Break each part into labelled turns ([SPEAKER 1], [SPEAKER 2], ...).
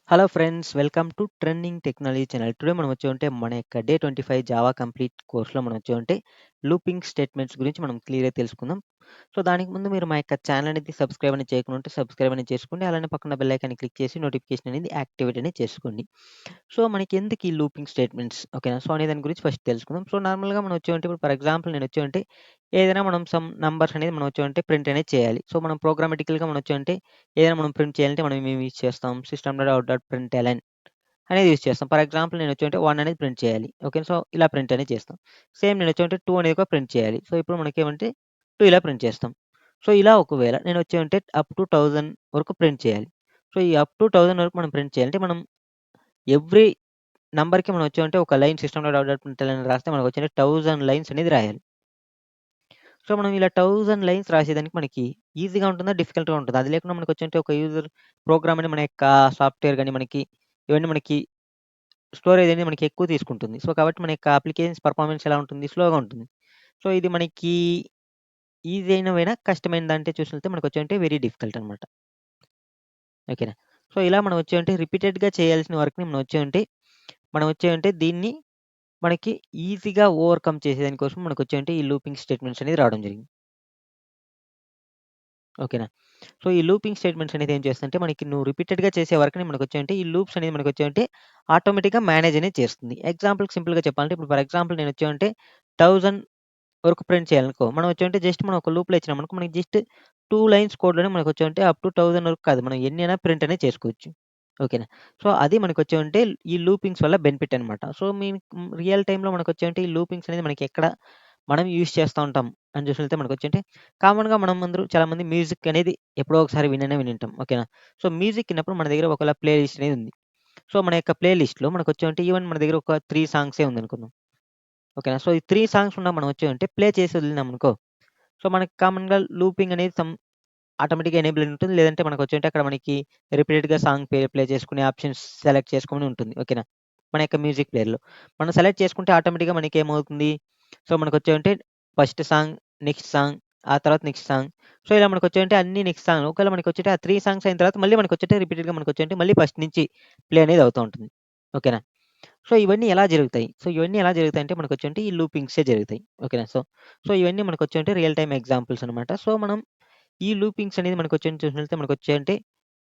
[SPEAKER 1] Hello friends, welcome to trending technology channel. Today మనం వచ్చి ఉంటే మన యొక్క డే 25 జావా కంప్లీట్ కోర్స్‌లో మనం వచ్చి ఉంటే లూపింగ్ స్టేట్మెంట్స్ గురించి మనం క్లియర్‌గా తెలుసుకుందాం. సో, దానికి ముందు మీరు మా యొక్క ఛానల్ అనేది సబ్స్క్రైబ్ అనేది చేయకుండా ఉంటే సబ్స్క్రైబ్ అనేది చేసుకోండి. అలానే పక్కన బెల్ ఐకాన్‌ని క్లిక్ చేసి నోటిఫికేషన్ అనేది యాక్టివేట్ అనేది చేసుకోండి. సో, మనకి ఎందుకు ఈ లూపింగ్ స్టేట్మెంట్స్ ఓకేనా? సో, అనే దాని గురించి ఫస్ట్ తెలుసుకుందాం. సో, నార్మల్‌గా మనం వచ్చి ఉంటే ఇప్పుడు ఫర్ ఎగ్జాంపుల్ నేను వచ్చి ఉంటే ఏదైనా మనం సమ్ నంబర్స్ అనేది మనం వచ్చి ఉంటే ప్రింట్ అనేది చేయాలి. సో, మనం ప్రోగ్రామాటికల్‌గా మనం వచ్చి అంటే ఏదైనా మనం ప్రింట్ చేయాలంటే మనం ఏమి యూజ్ చేస్తాం? System dot out dot println అనేది యూజ్ చేస్తాం. ఫర్ ఎగ్జాంపుల్ నేను వచ్చి ఉంటే 1 అనేది ప్రింట్ చేయాలి. ఓకే. సో, ఇలా ప్రింట్ అనేది చేస్తాం. సేమ్ నేను వచ్చి ఉంటే 2 అనేది కూడా ప్రింట్ చేయాలి. సో, ఇప్పుడు మనకేమంటే 2 ఇలా ప్రింట్ చేస్తాం. సో, ఇలా ఒకవేళ నేను వచ్చి ఉంటే అప్ టు 1000 వరకు ప్రింట్ చేయాలి. సో, ఈ అప్ టు 1000 వరకు మనం ప్రింట్ చేయాలంటే మనం ఎవ్రీ నంబర్‌కి మనం వచ్చి ఉంటే ఒక line system dot out dot println అని రాస్తే మనకు వచ్చి 1000 లైన్స్ అనేది రాయాలి. సో, మనం ఇలా 1000 లైన్స్ రాసేదానికి మనకి ఈజీగా ఉంటుందా? డిఫికల్ట్‌గా ఉంటదా? అది లేకుండా మనకొచ్చింటే ఒక యూజర్ ప్రోగ్రామ్ అని మన యొక్క సాఫ్ట్‌వేర్ గాని మనకి ఇవన్నీ మనకి స్టోరేజ్ అనేది మనకి ఎక్కువ తీసుకుంటుంది. సో, కాబట్టి మన యొక్క అప్లికేషన్స్ పెర్ఫార్మన్స్ ఎలా ఉంటుంది? స్లోగా ఉంటుంది. సో, ఇది మనకి ఈజీ అయినవైనా కష్టమైనదా అంటే చూసినట్లయితే మనకొచ్చేంటే వెరీ డిఫికల్ట్ అనమాట. ఓకేనా. సో, ఇలా మనం వచ్చేంటే రిపీటెడ్‌గా చేయాల్సిన వర్క్‌ని మనం వచ్చేంటే దీన్ని మనకి ఈజీగా ఓవర్‌కమ్ చేసేదాని కోసం మనకొచ్చేంటే ఈ లూపింగ్ స్టేట్మెంట్స్ అనేది రావడం జరిగింది. ఓకేనా. సో, ఈ లూపింగ్ స్టేట్మెంట్స్ అనేది ఏం చేస్తుందంటే మనకి నువ్వు రిపీటెడ్‌గా చేసే వర్క్‌ని మనకొచ్చేంటే ఈ లూప్స్ అనేది మనకొచ్చేంటే ఆటోమేటిక్‌గా మేనేజ్ అనేది చేస్తుంది. ఎగ్జాంపుల్‌కి సింపుల్‌గా చెప్పాలంటే ఇప్పుడు ఫర్ ఎగ్జాంపుల్ నేనొచ్చేవంటే 1000 వరకు ప్రింట్ చేయాలనుకో, మనం వచ్చేవంటే జస్ట్ మనం ఒక లూప్‌లో ఇచ్చినామనుకో మనకి జస్ట్ 2 లైన్స్ కోడ్‌లోనే మనకొచ్చేవంటే అప్ టు 1000 వరకు కాదు. మనం ఎన్నైనా ప్రింట్ అనేది చేసుకోవచ్చు. ఓకేనా. సో, అది మనకొచ్చేవంటే ఈ లూపింగ్స్ వల్ల బెనిఫిట్ అనమాట. సో, రియల్ టైమ్‌లో మనకొచ్చేవంటే ఈ లూపింగ్స్ అనేది మనకెక్కడ మనం యూజ్ చేస్తా ఉంటాం అని చూసినట్లయితే మనకొచ్చేంటే కామన్‌గా మనం అందరూ చాలామంది మ్యూజిక్ అనేది ఎప్పుడో ఒకసారి వినుంటాం. ఓకేనా. సో, మ్యూజిక్ ఇన్నప్పుడు మన దగ్గర ఒకవేళ ప్లే లిస్ట్ అనేది ఉంది. సో, మన యొక్క ప్లే లిస్ట్‌లో మనకొచ్చేవంటే ఈవెన్ మన దగ్గర ఒక 3 సాంగ్సే ఉందనుకుందాం. ఓకేనా. సో, ఈ 3 సాంగ్స్ ఉన్న మనం వచ్చామంటే ప్లే చేసి వదిలినామనుకో, సో, మనకి కామన్‌గా లూపింగ్ అనేది ఆటోమేటిక్‌గా ఎనేబుల్ అయి ఉంటుంది. లేదంటే మనకొచ్చేంటే అక్కడ మనకి రిపీటెడ్‌గా సాంగ్ ప్లే చేసుకునే ఆప్షన్స్ సెలెక్ట్ చేసుకొని ఉంటుంది. ఓకేనా. మన యొక్క మ్యూజిక్ ప్లేయర్‌లో. మనం సెలెక్ట్ చేసుకుంటే ఆటోమేటిక్‌గా మనకేమవుతుంది, సో, మనకొచ్చేవంటే ఫస్ట్ సాంగ్, నెక్స్ట్ సాంగ్, ఆ తర్వాత నెక్స్ట్ సాంగ్. సో, ఇలా మనకొచ్చేవంటే అన్ని నెక్స్ట్ సాంగ్ ఒకవేళ మనకొచ్చేటే ఆ 3 సాంగ్స్ అయిన తర్వాత మళ్ళీ మనకొచ్చేటే రిపీటెడ్‌గా మనకొచ్చేంటే మళ్ళీ ఫస్ట్ నుంచి ప్లే అనేది అవుతూ ఉంటుంది. ఓకేనా. సో, ఇవన్నీ ఎలా జరుగుతాయి? సో, ఇవన్నీ ఎలా జరుగుతాయంటే మనకొచ్చేంటే ఈ లూపింగ్సే జరుగుతాయి. ఓకేనా. సో, ఇవన్నీ మనకొచ్చేంటే రియల్ టైమ్ ఎగ్జాంపుల్స్ అనమాట. సో, మనం ఈ లూపింగ్స్ అనేది మనకొచ్చేంటి చూసినట్లయితే మనకొచ్చేయంటే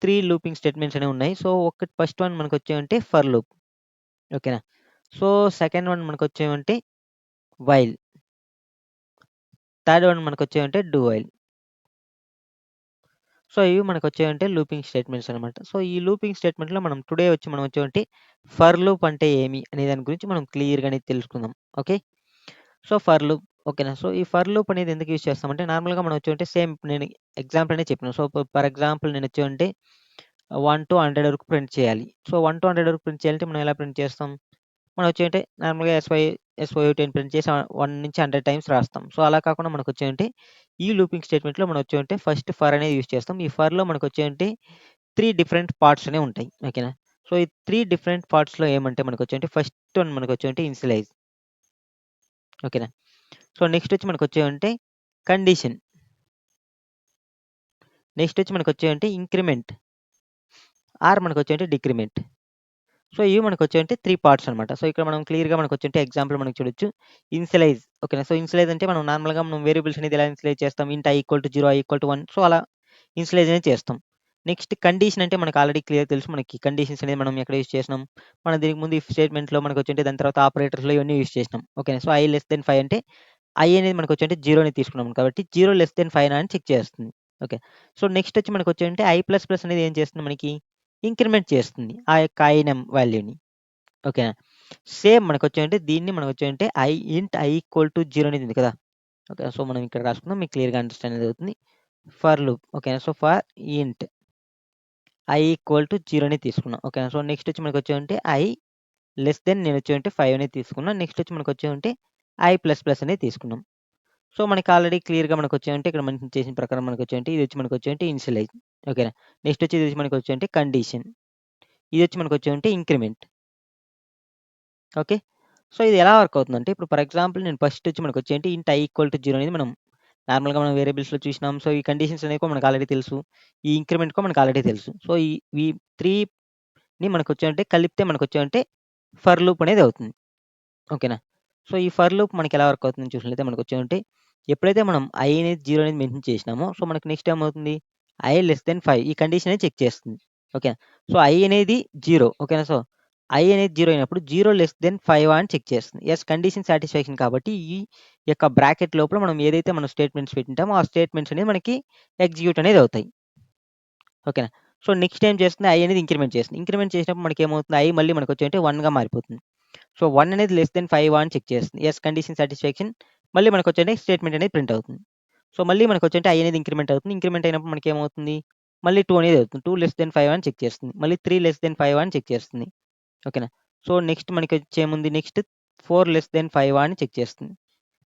[SPEAKER 1] 3 లూపింగ్ స్టేట్మెంట్స్ అనేవి ఉన్నాయి. సో, ఒకటి ఫస్ట్ వన్ మనకొచ్చేవంటే ఫర్ లూప్. ఓకేనా. సో, సెకండ్ వన్ మనకొచ్చేవంటే వైల్. థర్డ్ వన్ మనకొచ్చేవంటే డు వైల్. సో, ఇవి మనకొచ్చేవంటే లూపింగ్ స్టేట్మెంట్స్ అనమాట. సో, ఈ లూపింగ్ స్టేట్మెంట్‌లో మనం టుడే వచ్చి మనం వచ్చేవంటే ఫర్ లూప్ అంటే ఏమి అనే దాని గురించి మనం క్లియర్‌గా అనేది తెలుసుకుందాం. ఓకే. సో, ఫర్ లూప్ ఓకేనా. సో, ఈ ఫర్ లూప్ అనేది ఎందుకు యూజ్ చేస్తామంటే నార్మల్‌గా మనం వచ్చుంటే సేమ్ నేను ఎగ్జాంపుల్ అనేది చెప్పాను. సో, ఫర్ ఎగ్జాంపుల్ నేనొచ్చేవంటే 1-100 వరకు ప్రింట్ చేయాలి. సో, 1-100 వరకు ప్రింట్ చేయాలంటే మనం ఎలా ప్రింట్ చేస్తాం? మనం వచ్చేంటే నార్మల్‌గా ఎస్‌వై10 ప్రింట్ చేసి 1-100 టైమ్స్ రాస్తాం. సో, అలా కాకుండా మనకొచ్చేంటే ఈ లూపింగ్ స్టేట్మెంట్‌లో మనం వచ్చేంటే ఫస్ట్ ఫర్ అనేది యూజ్ చేస్తాం. ఈ ఫర్‌లో మనకొచ్చేంటే 3 డిఫరెంట్ పార్ట్స్ అనేవి ఉంటాయి. ఓకేనా. సో, ఈ 3 డిఫరెంట్ పార్ట్స్‌లో ఏమంటే మనకొచ్చేంటే ఫస్ట్ వన్ మనకొచ్చేంటే ఇనిషియలైజ్. ఓకేనా. సో, నెక్స్ట్ వచ్చి మనకొచ్చేవంటే కండిషన్. నెక్స్ట్ వచ్చి మనకొచ్చేవంటే ఇంక్రిమెంట్. ఆర్ మనకొచ్చేవంటే డిక్రిమెంట్. సో, ఇవి మనకొచ్చేవంటే 3 పార్ట్స్ అనమాట. సో, ఇక్కడ మనం క్లియర్‌గా మనకొచ్చేంటే ఎగ్జాంపుల్ మనకు చూడొచ్చు. ఇనిషియలైజ్ ఓకేనా. సో, ఇనిషియలైజ్ అంటే మనం నార్మల్‌గా మనం వేరియబుల్స్ అనేది ఎలా ఇనిషియలైజ్ చేస్తాం? ఇంట్ i = 0, i = 1 సో, అలా ఇనిషియలైజ్ అనేది చేస్తాం. నెక్స్ట్ కండిషన్ అంటే మనకు ఆల్రెడీ క్లియర్ తెలుసు. మనకి కండిషన్స్ అనేది మనం ఎక్కడ యూజ్ చేసినాం? మనం దీనికి ముందు ఇఫ్ స్టేట్మెంట్‌లో మనకొచ్చేంటే దాని తర్వాత ఆపరేటర్స్‌లో ఇవన్నీ యూజ్ చేసినాం. ఓకేనా. సో, i <5 అంటే i అనేది మనకొచ్చేంటే 0 అనేది తీసుకున్నాం కాబట్టి 0 <5 అని చెక్ చేస్తుంది. ఓకే. సో, నెక్స్ట్ వచ్చి మనకొచ్చేంటే i++ అనేది ఏం చేస్తుంది మనకి? ఇంక్రిమెంట్ చేస్తుంది. ఆ యొక్క వాల్యూని. ఓకేనా. సేమ్ మనకొచ్చేంటే దీన్ని మనకొచ్చేంటే i int i = 0 అనేది ఉంది కదా! ఓకే. సో, మనం ఇక్కడ రాసుకుందాం. మీకు క్లియర్‌గా అండర్‌స్టాండ్ అనేది అవుతుంది. ఫర్ లూప్ ఓకేనా. సో, ఫర్ ఇంట్ i = 0 అనేది తీసుకున్నాం. ఓకేనా. సో, నెక్స్ట్ వచ్చి మనకొచ్చేంటే నేనొచ్చేంటే 5 అనేది తీసుకున్నా. నెక్స్ట్ వచ్చి మనకొచ్చేంటే i++ అనేది తీసుకున్నాం. సో, మనకి ఆల్రెడీ క్లియర్‌గా మనకొచ్చేంటే ఇక్కడ మెన్షన్ చేసిన ప్రకారం మనకొచ్చేంటే ఇదొచ్చి మనకొచ్చేంటే ఇనిషియలైజ్. ఓకేనా. నెక్స్ట్ వచ్చి ఇదొచ్చి మనకొచ్చేంటే కండిషన్. ఇదొచ్చి మనకొచ్చేంటే ఇంక్రిమెంట్. ఓకే. సో, ఇది ఎలా వర్క్ అవుతుందంటే ఇప్పుడు ఫర్ ఎగ్జాంపుల్ నేను ఫస్ట్ వచ్చి మనకొచ్చేంటి ఇంట్ i = 0 అనేది నార్మల్‌గా మనం వేరియబుల్స్‌లో చూసినాం. సో, ఈ కండిషన్స్ అనేవి కూడా మనకు ఆల్రెడీ తెలుసు. ఈ ఇంక్రిమెంట్ కూడా మనకు ఆల్రెడీ తెలుసు. సో, ఈ 3 మనకొచ్చేంటే కలిపితే మనకొచ్చేంటే ఫర్ లూప్ అనేది అవుతుంది. ఓకేనా? సో, ఈ ఫర్ లూప్ మనకెలా వర్క్ అవుతుందని చూసినట్లయితే మనకొచ్చేంటే ఎప్పుడైతే మనం ఐ అనేది 0 అనేది మెన్షన్ చేసినామో, సో, మనకు నెక్స్ట్ ఏమవుతుంది? ఐ లెస్ దెన్ 5 ఈ కండిషన్ అనేది చెక్ చేస్తుంది. ఓకేనా? సో, ఐ అనేది 0 ఓకేనా? సో, ఐ అనేది 0 అయినప్పుడు 0 లెస్ దెన్ 5 అని చెక్ చేస్తుంది. యెస్ కండిషన్ సాటిస్ఫాక్షన్ కాబట్టి ఈ యొక్క బ్రాకెట్ లోపల మనం ఏదైతే మనం స్టేట్మెంట్స్ పెట్టింటామో, ఆ స్టేట్మెంట్స్ అనేది మనకి ఎగ్జిక్యూట్ అనేది అవుతాయి. ఓకేనా? సో, నెక్స్ట్ ఏం చేస్తుంది? ఐ అనేది ఇంక్రిమెంట్ చేస్తుంది. ఇంక్రిమెంట్ చేసినప్పుడు మనకేమవుతుంది? ఐ మళ్ళీ మనకొచ్చేంటే 1గా మారిపోతుంది. సో, 1 అనేది లెస్ దెన్ 5 అని చెక్ చేస్తుంది. యెస్ కండిషన్ సాటిస్ఫాక్షన్ మళ్ళీ మనకొచ్చేంటే స్టేట్మెంట్ అనేది ప్రింట్ అవుతుంది. సో, మళ్ళీ మనకొచ్చేంటే ఐ అనేది ఇంక్రిమెంట్ అవుతుంది. ఇంక్రిమెంట్ అయినప్పుడు మనకేమవుతుంది? మళ్ళీ 2 అనేది అవుతుంది. 2 లెస్ దెన్ 5 అని చెక్ చేస్తుంది. మళ్ళీ 3 లెస్ దెన్ 5 అని చెక్ చేస్తుంది. ఓకేనా? సో, నెక్స్ట్ మనకొచ్చేముంది? నెక్స్ట్ 4 లెస్ దెన్ 5 అని చెక్ చేస్తుంది.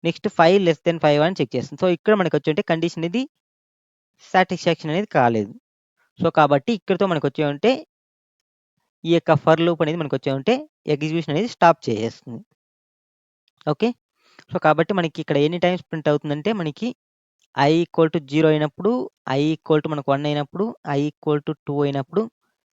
[SPEAKER 1] నెక్స్ట్ 5 లెస్ దెన్ 5 అని చెక్ చేస్తుంది. సో, ఇక్కడ మనకొచ్చేంటే కండిషన్ అనేది సాటిస్ఫాక్షన్ అనేది కాలేదు. సో, కాబట్టి ఇక్కడితో మనకొచ్చేమంటే ఈ యొక్క ఫర్ లూప్ అనేది మనకొచ్చేమంటే ఎగ్జిక్యూషన్ అనేది స్టాప్ చేసేస్తుంది. ఓకే. సో, కాబట్టి మనకి ఇక్కడ ఎన్ని టైమ్స్ ప్రింట్ అవుతుందంటే మనకి ఐ ఈక్వల్ టు 0 అయినప్పుడు, ఐ ఈక్వల్ టు మనకు 1 అయినప్పుడు, ఐ ఈక్వల్ టు 2 అయినప్పుడు,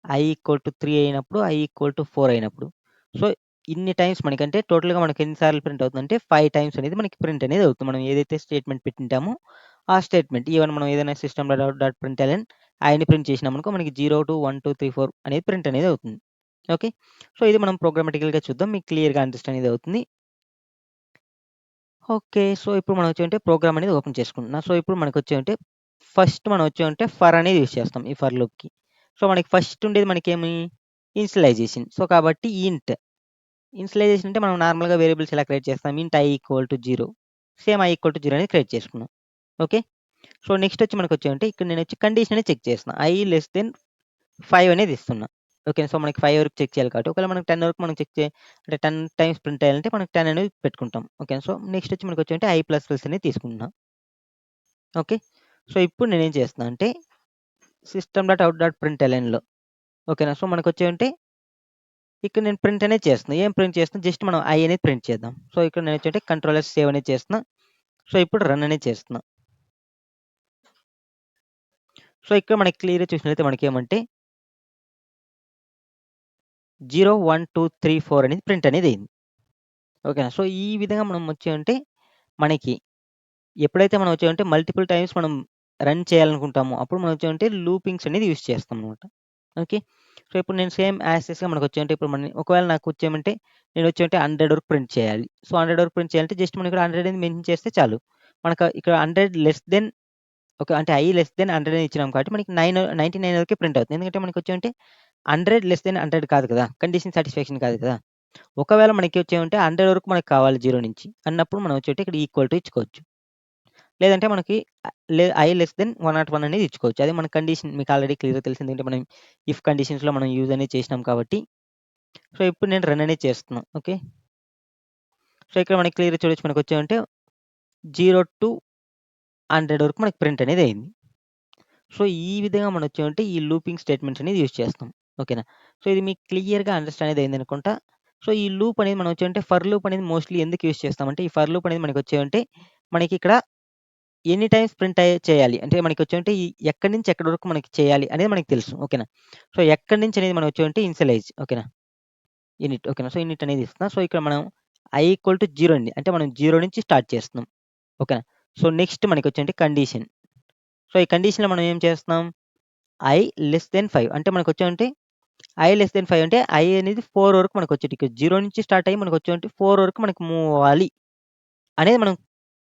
[SPEAKER 1] ఐ ఈక్వల్ టు 3 అయినప్పుడు, ఐ ఈక్వల్ టు 4 అయినప్పుడు. సో, ఇన్ని టైమ్స్ మనకంటే టోటల్‌గా మనకి ఎన్ని సార్లు ప్రింట్ అవుతుందంటే 5 టైమ్స్ అనేది మనకి ప్రింట్ అనేది అవుతుంది. మనం ఏదైతే స్టేట్మెంట్ పెట్టింటామో ఆ స్టేట్మెంట్. ఈవెన్ మనం ఏదైనా సిస్టమ్‌లో డాట్ ప్రింట్‌ఎల్‌ఎన్ ఐని ప్రింట్ చేసినామనుకో మనకి 0-1, 2, 3, 4 అనేది ప్రింట్ అనేది అవుతుంది. ఓకే. సో, ఇది మనం ప్రోగ్రామాటికల్‌గా చూద్దాం. మీకు క్లియర్‌గా అండర్‌స్టాండ్ అనేది అవుతుంది. ఓకే. సో, ఇప్పుడు మనం వచ్చేమంటే ప్రోగ్రామ్ అనేది ఓపెన్ చేసుకుంటున్నా. సో, ఇప్పుడు మనకొచ్చేమంటే ఫస్ట్ మనం వచ్చేమంటే ఫర్ అనేది యూజ్ చేస్తాం ఈ ఫర్ లూప్‌కి. సో, మనకి ఫస్ట్ ఉండేది మనకేమి ఇనిషియలైజేషన్. సో, కాబట్టి ఇంట్. ఇనిషియలైజేషన్ అంటే మనం నార్మల్‌గా వేరియబుల్స్ ఎలా క్రియేట్ చేస్తాం? ఇంట్ I equal to 0 same I equal to 0 అనేది క్రియేట్ చేసుకున్నాం. ఓకే. సో, నెక్స్ట్ వచ్చి మనకొచ్చేమంటే ఇక్కడ నేనొచ్చి కండిషన్ అనేది చెక్ చేస్తున్నా. ఐ లెస్ దెన్ 5 అనేది ఇస్తున్నా. ఓకే. సో, మనకి 5 వరకు చెక్ చేయాలి కాబట్టి ఒకవేళ మనకి 10 వరకు మనం చెక్ అంటే 10 టైమ్స్ ప్రింట్ అయ్యాలంటే మనకి 10 అనేది పెట్టుకుంటాం. ఓకే. సో, నెక్స్ట్ వచ్చి మనకొచ్చేంటే ఐ ప్లస్ ప్లస్ అనేది తీసుకుంటున్నా. ఓకే. సో, ఇప్పుడు నేనేం చేస్తున్నా అంటే సిస్టమ్ డాట్ ఔట్ డాట్ ప్రింట్‌ఎల్‌ఎన్‌లో ఓకేనా. సో, మనకొచ్చేమంటే ఇక్కడ నేను ప్రింట్ అనేది చేస్తున్నా. ఏం ప్రింట్ చేస్తున్నా? జస్ట్ మనం ఐ అనేది ప్రింట్ చేద్దాం. సో, ఇక్కడ నేనొచ్చేంటే కంట్రోల్ ఎస్ సేవ్ అనేది చేస్తున్నా. సో, ఇప్పుడు రన్ అనేది చేస్తున్నా. సో, ఇక్కడ మనకి క్లియర్‌గా చూసినట్లయితే మనకేమంటే 0, 1, 2, 3, 4 అనేది ప్రింట్ అనేది అయింది. ఓకేనా. సో, ఈ విధంగా మనం వచ్చామంటే మనకి ఎప్పుడైతే మనం వచ్చామంటే మల్టిపుల్ టైమ్స్ మనం రన్ చేయాలనుకుంటామో అప్పుడు మనం వచ్చామంటే లూపింగ్స్ అనేది యూజ్ చేస్తామనమాట. ఓకే. సో, ఇప్పుడు నేను సేమ్ యాజ్ టీజ్‌గా మనకొచ్చేమంటే ఇప్పుడు ఒకవేళ నాకొచ్చేమంటే నేనొచ్చేమంటే 100 వరకు ప్రింట్ చేయాలి. సో, 100 వరకు ప్రింట్ చేయాలంటే జస్ట్ మనం ఇక్కడ 100 అనేది మెన్షన్ చేస్తే చాలు. మనకు ఇక్కడ 100 లెస్ దెన్ ఓకే. అంటే ఐ లెస్ దెన్ 100 అని ఇచ్చినాం కాబట్టి మనకి 99 వరకే ప్రింట్ అవుతుంది. ఎందుకంటే మనకొచ్చేమంటే 100 లెస్ దెన్ 100 కాదు కదా! కండిషన్ సాటిస్ఫాక్షన్ కాదు కదా! ఒకవేళ మనకి వచ్చేమంటే 100 వరకు మనకు కావాలి 0 నుంచి అన్నప్పుడు మనం వచ్చేటి ఇక్కడ ఈక్వల్ టు ఇచ్చుకోవచ్చు. లేదంటే మనకి ఐ లెస్ దెన్ 101 అనేది ఇచ్చుకోవచ్చు. అది మన కండిషన్ మీకు ఆల్రెడీ క్లియర్‌గా తెలిసింది. ఎందుకంటే మనం ఇఫ్ కండిషన్స్‌లో మనం యూజ్ అనేది చేసినాం కాబట్టి. సో, ఇప్పుడు నేను రన్ అనేది చేస్తున్నా. ఓకే. సో, ఇక్కడ మనకి క్లియర్‌గా చూడొచ్చు మనకొచ్చేమంటే 0-100 వరకు మనకి ప్రింట్ అనేది అయింది. సో, ఈ విధంగా మనం వచ్చామంటే ఈ లూపింగ్ స్టేట్మెంట్స్ అనేది యూజ్ చేస్తాం. ఓకేనా. సో, ఇది మీకు క్లియర్‌గా అండర్‌స్టాండ్ అనేది అయిందనుకుంటా. సో, ఈ లూప్ అనేది మనం వచ్చామంటే ఫర్ లూప్ అనేది మోస్ట్‌లీ ఎందుకు యూజ్ చేస్తామంటే ఈ ఫర్ లూప్ అనేది మనకొచ్చేమంటే మనకిక్కడ ఎన్ని టైమ్స్ ప్రింట్ చేయాలి. అంటే మనకొచ్చేమంటే ఎక్కడి నుంచి ఎక్కడి వరకు మనకి చేయాలి అనేది మనకు తెలుసు. ఓకేనా. సో, ఎక్కడి నుంచి అనేది మనం వచ్చామంటే ఇనిషియలైజ్ ఓకేనా. ఇనిట్ ఓకేనా. సో, ఇనిట్ అనేది ఇస్తున్నా. సో, ఇక్కడ మనం ఐ ఈక్వల్ టు 0 అండి. అంటే మనం 0 నుంచి స్టార్ట్ చేస్తున్నాం. ఓకేనా. సో, నెక్స్ట్ మనకొచ్చేంటే కండిషన్. సో, ఈ కండిషన్‌లో మనం ఏం చేస్తున్నాం? ఐ లెస్ దెన్ 5 అంటే మనకొచ్చేమంటే ఐ లెస్ దెన్ 5 అంటే ఐ అనేది 4 వరకు మనకొచ్చేటి. ఇక్కడ 0 నుంచి స్టార్ట్ అయ్యి మనకొచ్చేమంటే 4 వరకు మనకు మూవ్ అవ్వాలి అనేది మనం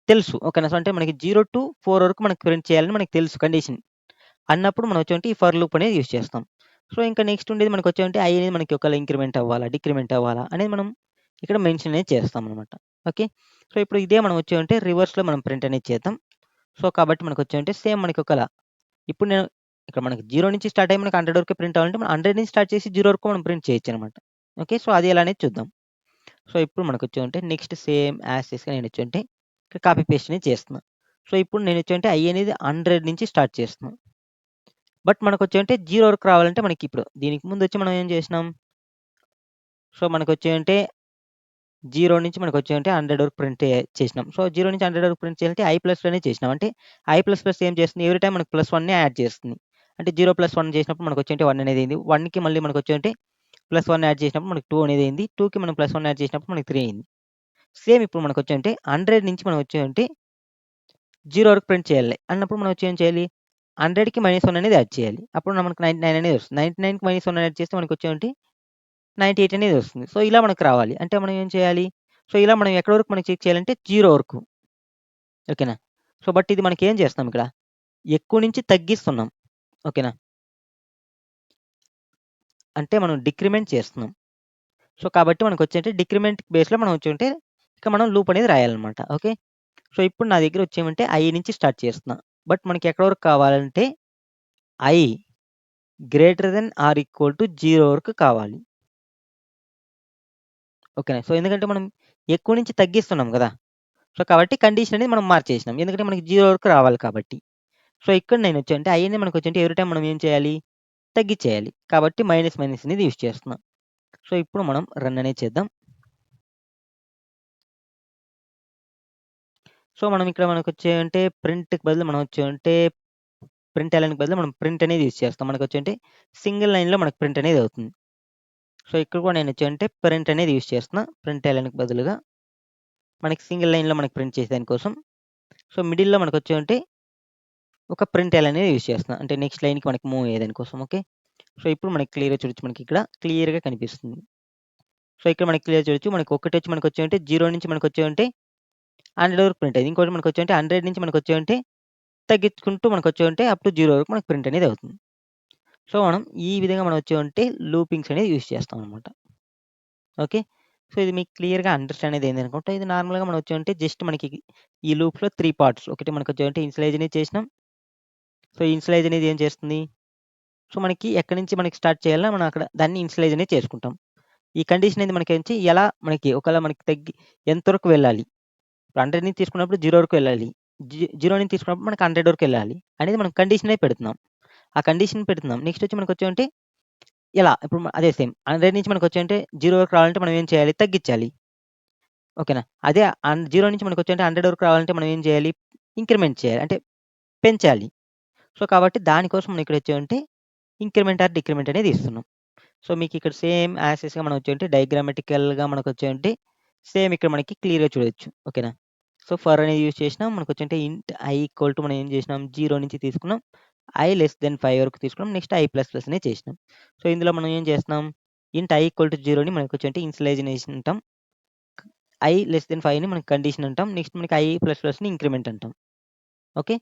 [SPEAKER 1] తెలుసు. ఓకేనా. సో, అంటే మనకి 0-4 వరకు మనకు ప్రింట్ చేయాలని మనకు తెలుసు కండిషన్. అన్నప్పుడు మనం వచ్చేమంటే ఈ ఫర్ లూప్ అనేది యూజ్ చేస్తాం. సో, ఇంకా నెక్స్ట్ ఉండేది మనకొచ్చేమంటే ఐ అనేది మనకి ఒకవేళ ఇంక్రిమెంట్ అవ్వాలా? డిక్రిమెంట్ అవ్వాలా? అనేది మనం ఇక్కడ మెన్షన్ అనేది చేస్తామనమాట. ఓకే. సో, ఇప్పుడు ఇదే మనం వచ్చేమంటే రివర్స్‌లో మనం ప్రింట్ అనేది చేద్దాం. సో, కాబట్టి మనకొచ్చేమంటే సేమ్ మనకి ఇప్పుడు నేను ఇక్కడ మనకి 0 నుంచి స్టార్ట్ అయ్యి మనకి 100 వరకే ప్రింట్ అవ్వాలంటే మనం 100 నుంచి స్టార్ట్ చేసి 0 వరకు మనం ప్రింట్ చేయొచ్చనమాట. ఓకే. సో, అది ఎలా అనేది చూద్దాం. సో, ఇప్పుడు మనకొచ్చేమంటే నెక్స్ట్ సేమ్ యాజ్ టీజ్‌గా నేనొచ్చేంటే ఇక్కడ కాపీ పేస్ట్ అనేది చేస్తున్నా. సో, ఇప్పుడు నేనొచ్చేంటే ఐ అనేది 100 నుంచి స్టార్ట్ చేస్తున్నా. బట్ మనకొచ్చేంటే 0 వరకు రావాలంటే మనకిప్పుడు దీనికి ముందొచ్చి మనం ఏం చేసినాం? సో, మనకొచ్చేంటే 0 నుంచి మనకొచ్చేంటే 100 వరకు ప్రింట్ చేసినాం. సో, 0 నుంచి 100 వరకు ప్రింట్ చేయాలంటే ఐ ప్లస్‌లోనే చేసినాం. అంటే ఐ ప్లస్ ప్లస్ ఏం చేస్తుంది? ఎవ్రీ టైమ్ మనకు +1నే యాడ్ చేస్తుంది. అంటే 0 + 1 చేసినప్పుడు మనకొచ్చేంటే 1 అనేది అయింది. 1కి మళ్ళీ మనకొచ్చేంటే +1 యాడ్ చేసినప్పుడు మనకు 2 అనేది అయింది. 2కి మనం +1 యాడ్ చేసినప్పుడు మనకి 3 అయింది. సేమ్ ఇప్పుడు మనకొచ్చేంటే 100 నుంచి మనం వచ్చేంటే 0 వరకు ప్రింట్ చేయాలి. అన్నప్పుడు మనం వచ్చి ఏం చేయాలి? 100కి -1 అనేది యాడ్ చేయాలి. అప్పుడు మనకు 99 అనేది వస్తుంది. 99కి -1 యాడ్ చేస్తే మనకొచ్చేంటి 98 అనేది వస్తుంది. సో, ఇలా మనకు రావాలి. అంటే మనం ఏం చేయాలి? సో, ఇలా మనం ఎక్కడి వరకు మనం చెక్ చేయాలంటే 0 వరకు. ఓకేనా? సో, బట్ ఇది మనకేం చేస్తున్నాం ఇక్కడ? ఎక్కువ నుంచి తగ్గిస్తున్నాం. ఓకేనా? అంటే మనం డిక్రిమెంట్ చేస్తున్నాం. సో, కాబట్టి మనకొచ్చేంటి డిక్రిమెంట్ బేస్‌లో మనం వచ్చుంటే ఇక మనం లూప్ అనేది రాయాలనమాట. ఓకే. సో, ఇప్పుడు నా దగ్గర వచ్చేమంటే i నుంచి స్టార్ట్ చేస్తున్నా. బట్ మనకి ఎక్కడి వరకు కావాలంటే i > 0 వరకు కావాలి. ఓకేనా? సో, ఎందుకంటే మనం ఎక్కువ నుంచి తగ్గిస్తున్నాం గదా! సో, కాబట్టి కండిషన్ అనేది మనం మార్చేసినాం. ఎందుకంటే మనకి 0 వరకు రావాలి కాబట్టి. సో, ఇక్కడ నేనొచ్చా అంటే i అనేది మనకొచ్చేంటే ఎవ్రీ టైమ్ మనం ఏం చేయాలి? తగ్గిచ్చేయాలి. కాబట్టి మైనస్ అనేది యూజ్ చేస్తున్నా. సో, ఇప్పుడు మనం రన్ అనేది చేద్దాం. సో, మనం ఇక్కడ మనకొచ్చేంటే ప్రింట్‌కి బదులు మనం వచ్చేంటే ప్రింట్ ఎలన్‌కి బదులు మనం ప్రింట్ అనేది యూజ్ చేస్తాం. మనకొచ్చేంటే సింగిల్ లైన్‌లో మనకు ప్రింట్ అనేది అవుతుంది. సో, ఇక్కడ కూడా నేనొచ్చేంటే ప్రింట్ అనేది యూజ్ చేస్తున్నా. ప్రింట్ ఎలన్‌కి బదులుగా మనకి సింగిల్ లైన్‌లో మనకి ప్రింట్ చేసేదాని కోసం. సో, మిడిల్‌లో మనకొచ్చేంటే ఒక ప్రింట్ ఎల్ అనేది యూజ్ చేస్తున్నా. అంటే నెక్స్ట్ లైన్‌కి మనకి మూవ్ అయ్యేదాని కోసం. ఓకే. సో, ఇప్పుడు మనకి క్లియర్‌గా చూడొచ్చు. మనకిక్కడ క్లియర్‌గా కనిపిస్తుంది. సో, ఇక్కడ మనకి క్లియర్‌గా చూడొచ్చు. మనకి ఒకటొచ్చి మనకొచ్చేంటే 0 నుంచి మనకొచ్చేంటే 100 వరకు ప్రింట్ అయింది. ఇంకోటి మనకొచ్చేంటే 100 నుంచి మనకొచ్చేంటే తగ్గించుకుంటూ మనకొచ్చేంటే అప్ టు 0 వరకు మనకు ప్రింట్ అనేది అవుతుంది. సో, మనం ఈ విధంగా మనం వచ్చేవంటే లూపింగ్స్ అనేది యూజ్ చేస్తాం అనమాట. ఓకే. సో, ఇది మీకు క్లియర్‌గా అండర్‌స్టాండ్ అనేది అయిందనుకుంటా. ఇది నార్మల్‌గా మనం వచ్చేవంటే జస్ట్ మనకి ఈ లూప్‌లో 3 పార్ట్స్. ఒకటి మనకొచ్చేవంటే ఇనిషియలైజ్ అనేది చేసినాం. సో, ఇనిషియలైజ్ అనేది ఏం చేస్తుంది? సో, మనకి ఎక్కడి నుంచి మనకి స్టార్ట్ చేయాలన్నా మనం అక్కడ దాన్ని ఇనిషియలైజ్ అనేది చేసుకుంటాం. ఈ కండిషన్ అనేది మనకేంచి ఎలా మనకి ఒకవేళ మనకి ఎంతవరకు వెళ్ళాలి? ఇప్పుడు 100 నుంచి తీసుకున్నప్పుడు 0 వరకు వెళ్ళాలి. 0 నుంచి తీసుకున్నప్పుడు మనకి 100 వరకు వెళ్ళాలి. అనేది మనం కండిషన్ అనేది పెడుతున్నాం. ఆ కండిషన్ పెడుతున్నాం. నెక్స్ట్ వచ్చి మనకొచ్చేవంటే ఎలా? ఇప్పుడు అదే సేమ్ 100 నుంచి మనకొచ్చేంటే 0 వరకు రావాలంటే మనం ఏం చేయాలి? తగ్గించాలి. ఓకేనా? అదే 0 నుంచి మనకొచ్చేంటే 100 వరకు రావాలంటే మనం ఏం చేయాలి? ఇంక్రిమెంట్ చేయాలి. అంటే పెంచాలి. సో, కాబట్టి దానికోసం మనం ఇక్కడొచ్చేవంటే ఇంక్రిమెంట్ ఆర్ డిక్రిమెంట్ అనేది ఇస్తున్నాం. సో, మీకిక్కడ సేమ్ యాజ్ ఇట్‌గా మనం వచ్చేంటి డయాగ్రామాటికల్‌గా మనకొచ్చేంటి సేమ్ ఇక్కడ మనకి క్లియర్‌గా చూడొచ్చు. ఓకేనా? సో, ఫర్ అనేది యూజ్ చేసినాం. మనకొచ్చేంటే ఇంట్ i ఈక్వల్ టు మనం ఏం చేసినాం 0 నుంచి తీసుకున్నాం. i <5 వరకు తీసుకున్నాం. నెక్స్ట్ i++ అనేది చేసినాం. సో, ఇందులో మనం ఏం చేస్తున్నాం? ఇంట్ i = 0ని మనకొచ్చేంటే ఇనిషియలైజేషన్ అంటాం. i<5ని మనకి కండిషన్ అంటాం. నెక్స్ట్ మనకి i++ని ఇంక్రిమెంట్ అంటాం. ఓకే.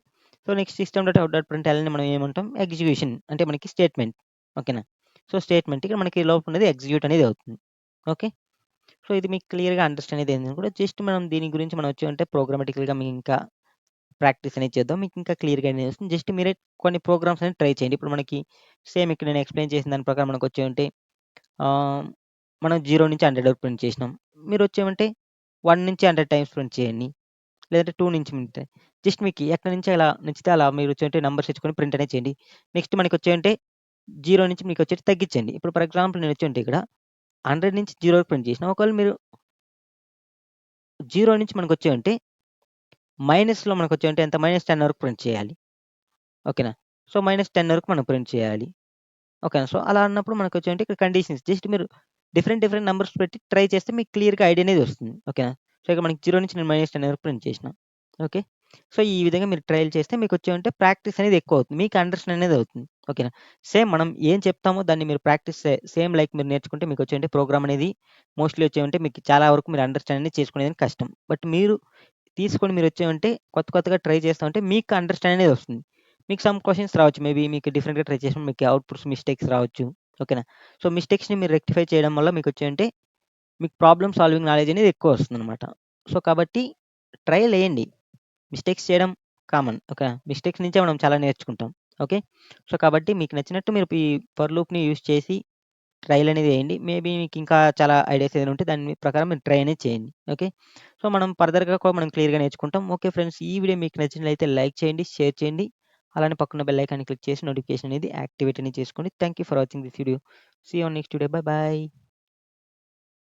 [SPEAKER 1] సో, నెక్స్ట్ సిస్టమ్.out.printlnని మనం ఏమంటాం? ఎగ్జిక్యూషన్ అంటే మనకి స్టేట్‌మెంట్. ఓకేనా? సో, స్టేట్‌మెంట్ ఇక్కడ మనకి లోపల ఉన్నది ఎగ్జిక్యూట్ అనేది అవుతుంది. ఓకే. సో, ఇది మీకు క్లియర్‌గా అండర్‌స్టాండ్ అయితే అయింది కూడా జస్ట్ మనం దీని గురించి మనం వచ్చామంటే ప్రోగ్రామాటికల్‌గా మీకు ఇంకా ప్రాక్టీస్ అనేది చేద్దాం. మీకు ఇంకా క్లియర్‌గా అనేది వస్తుంది. జస్ట్ మీరే కొన్ని ప్రోగ్రామ్స్ అనేది ట్రై చేయండి. ఇప్పుడు మనకి సేమ్ ఇక్కడ నేను ఎక్స్‌ప్లెయిన్ చేసిన దాని ప్రకారం మనకొచ్చేమంటే ఆహ్, మనం 0 నుంచి 100 వరకు ప్రింట్ చేసినాం. మీరొచ్చేమంటే 1 నుంచి 100 టైమ్స్ ప్రింట్ చేయండి. లేదంటే 2 నుంచి ప్రింట్ జస్ట్ మీకు ఎక్కడి నుంచి అలా నచ్చితే అలా మీరు వచ్చేంటే నంబర్స్ తెచ్చుకొని ప్రింట్ అనేది చేయండి. నెక్స్ట్ మనకొచ్చేయంటే 0 నుంచి మీకొచ్చేటి తగ్గించండి. ఇప్పుడు ఫర్ ఎగ్జాంపుల్ నేనొచ్చేంటే ఇక్కడ 100 నుంచి 0 వరకు ప్రింట్ చేసినా. ఒకవేళ మీరు 0 నుంచి మనకొచ్చేయంటే మైనస్‌లో మనకొచ్చేయంటే ఎంత -10 వరకు ప్రింట్ చేయాలి. ఓకేనా? సో, -10 వరకు మనం ప్రింట్ చేయాలి. ఓకేనా? సో, అలా అన్నప్పుడు మనకొచ్చేంటే ఇక్కడ కండిషన్స్ జస్ట్ మీరు డిఫరెంట్ నంబర్స్ పెట్టి ట్రై చేస్తే మీకు క్లియర్‌గా ఐడియా అనేది వస్తుంది. ఓకేనా? సో, ఇక్కడ మనకి 0 నుంచి నేను -10 వరకు ప్రింట్ చేసినా. ఓకే. సో, ఈ విధంగా మీరు ట్రైల్ చేస్తే మీకొచ్చేమంటే ప్రాక్టీస్ అనేది ఎక్కువవుతుంది. మీకు అండర్‌స్టాండ్ అనేది అవుతుంది. ఓకేనా? సేమ్ మనం ఏం చెప్తామో దాన్ని మీరు ప్రాక్టీస్ సేమ్ లైక్ మీరు నేర్చుకుంటే మీకొచ్చేంటే ప్రోగ్రామ్ అనేది మోస్ట్‌లీ వచ్చేమంటే మీకు చాలా వరకు మీరు అండర్‌స్టాండ్ అనేది చేసుకునేది కష్టం. బట్ మీరు తీసుకొని మీరొచ్చేమంటే కొత్తగా ట్రై చేస్తా ఉంటే మీకు అండర్‌స్టాండ్ అనేది వస్తుంది. మీకు సమ్ క్వెషన్స్ రావచ్చు. మేబీ మీకు డిఫరెంట్‌గా ట్రై చేసినప్పుడు మీకు అవుట్‌పుట్స్ మిస్టేక్స్ రావచ్చు. ఓకేనా? సో, మిస్టేక్స్‌ని మీరు రెక్టిఫై చేయడం వల్ల మీకొచ్చేంటే మీకు ప్రాబ్లమ్ సాల్వింగ్ నాలెడ్జ్ అనేది ఎక్కువ వస్తుందనమాట. సో, కాబట్టి ట్రైలేయండి. మిస్టేక్స్ చేయడం కామన్. ఓకే. మిస్టేక్స్ నుంచే మనం చాలా నేర్చుకుంటాం. ఓకే. సో, కాబట్టి మీకు నచ్చినట్టు మీరు ఈ ఫర్ లూప్‌ని యూజ్ చేసి ట్రైల్ అనేది ఏయండి. మేబీ మీకు ఇంకా చాలా ఐడియాస్ ఏదైనా ఉంటే దాని ప్రకారం మీరు ట్రై అనేది చేయండి. ఓకే. సో, మనం ఫర్దర్‌గా కూడా మనం క్లియర్‌గా నేర్చుకుంటాం. ఓకే ఫ్రెండ్స్, ఈ వీడియో మీకు నచ్చినట్లయితే లైక్ చేయండి, షేర్ చేయండి. అలానే పక్కన బెల్ ఐకాన్‌ని క్లిక్ చేసి నోటిఫికేషన్ అనేది యాక్టివేట్ అనేది చేసుకోండి. Thank you for watching this video. See you on next video. By.